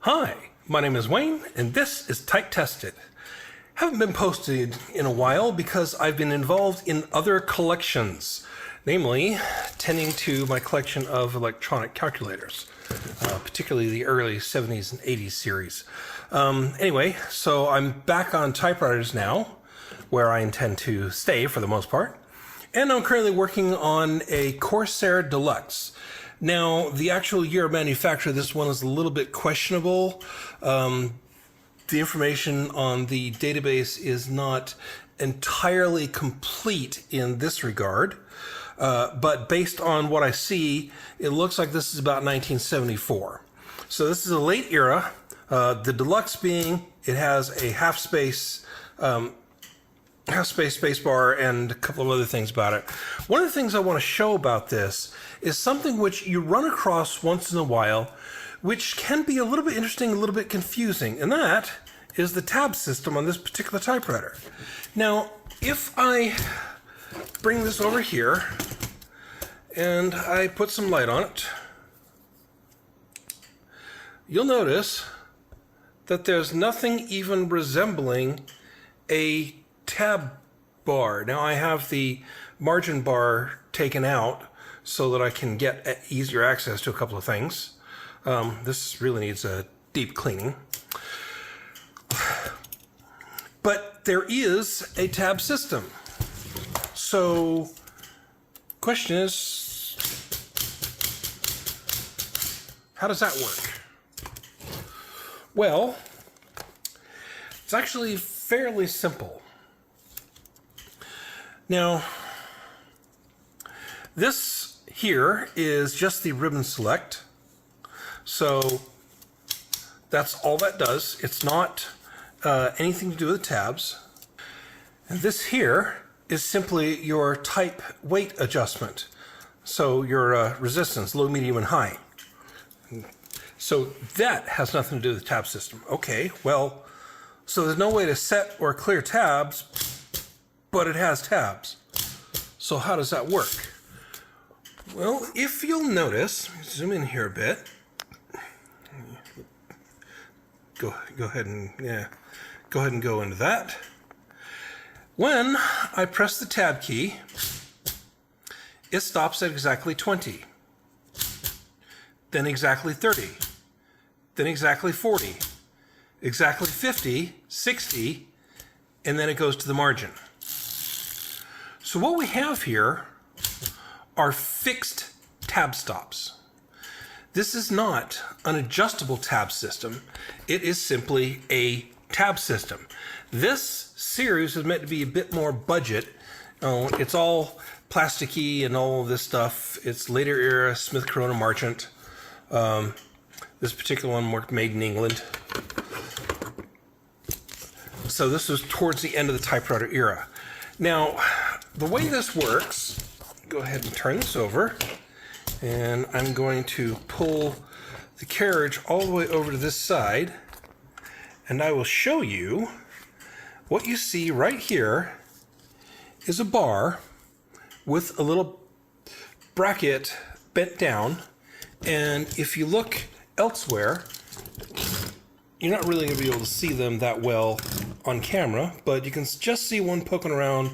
Hi, my name is Wayne, and this is Type Tested. Haven't been posted in a while because I've been involved in other collections, namely tending to my collection of electronic calculators, particularly the early 70s and 80s series. Anyway, so I'm back on typewriters now, where I intend to stay for the most part, and I'm currently working on a Corsair Deluxe. Now, the actual year of manufacture of this one is a little bit questionable. The information on the database is not entirely complete in this regard, but based on what I see, it looks like this is about 1974. So this is a late era. The Deluxe being, it has a half space space bar and a couple of other things about it. One of the things I want to show about this is something which you run across once in a while, which can be a little bit interesting, a little bit confusing, and that is the tab system on this particular typewriter. Now, if I bring this over here and I put some light on it, you'll notice that there's nothing even resembling a tab bar. Now I have the margin bar taken out so that I can get easier access to a couple of things. This really needs a deep cleaning. But there is a tab system. So, question is, how does that work? Well, it's actually fairly simple. Now, this here is just the ribbon select. So that's all that does. It's not anything to do with tabs. And this here is simply your type weight adjustment. So your resistance, low, medium, and high. So that has nothing to do with the tab system. Okay, well, so there's no way to set or clear tabs, but it has tabs. So how does that work? Well, if you'll notice, zoom in here a bit. Go ahead and go into that. When I press the tab key, it stops at exactly 20, then exactly 30, then exactly 40, exactly 50, 60, and then it goes to the margin. So what we have here are fixed tab stops. This is not an adjustable tab system. It is simply a tab system. This series is meant to be a bit more budget. It's all plasticky and all of this stuff. It's later era Smith Corona Marchant. This particular one worked made in England. So this was towards the end of the typewriter era. Now, the way this works, go ahead and turn this over, and I'm going to pull the carriage all the way over to this side, and I will show you what you see right here is a bar with a little bracket bent down, and if you look elsewhere, you're not really going to be able to see them that well on camera, but you can just see one poking around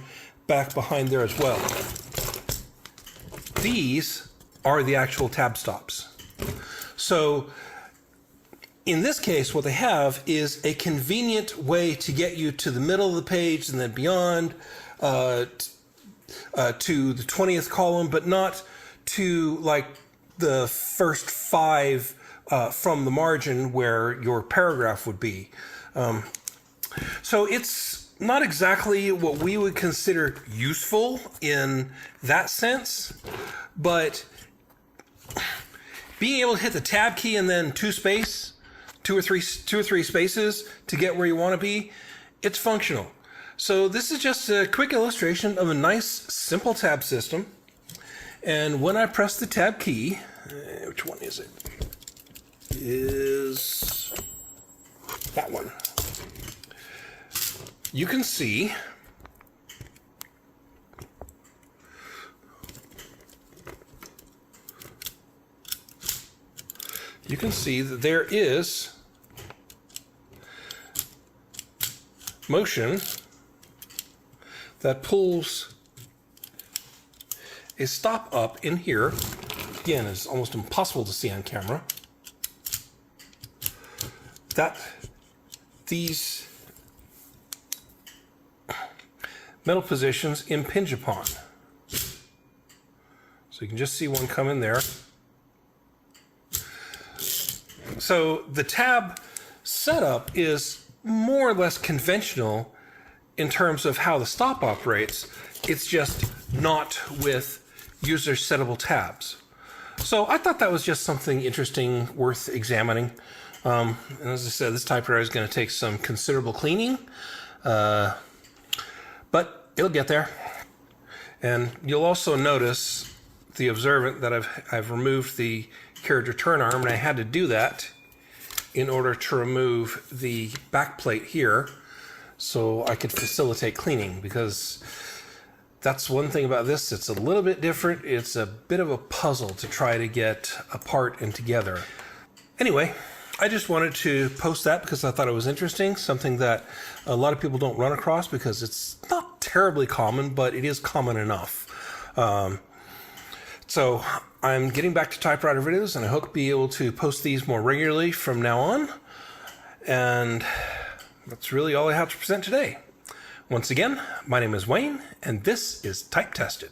back behind there as well. These are the actual tab stops. So in this case, what they have is a convenient way to get you to the middle of the page and then beyond to the 20th column, but not to like the first 5 from the margin where your paragraph would be. So it's not exactly what we would consider useful in that sense, but being able to hit the tab key and then two or three spaces to get where you want to be, it's functional. So this is just a quick illustration of a nice, simple tab system. And when I press the tab key, which one is it? Is that one. You can see that there is motion that pulls a stop up in here. Again, it's almost impossible to see on camera. That these metal positions impinge upon. So you can just see one come in there. So the tab setup is more or less conventional in terms of how the stop operates. It's just not with user settable tabs. So I thought that was just something interesting, worth examining. And as I said, this typewriter is going to take some considerable cleaning, but it'll get there. And you'll also notice the observant that I've removed the carriage return arm, and I had to do that in order to remove the back plate here so I could facilitate cleaning, because that's one thing about this. It's a little bit different. It's a bit of a puzzle to try to get apart and together. Anyway, I just wanted to post that because I thought it was interesting, something that a lot of people don't run across because it's not terribly common, but it is common enough. So I'm getting back to typewriter videos, and I hope to be able to post these more regularly from now on. And that's really all I have to present today. Once again, my name is Wayne, and this is Type Tested.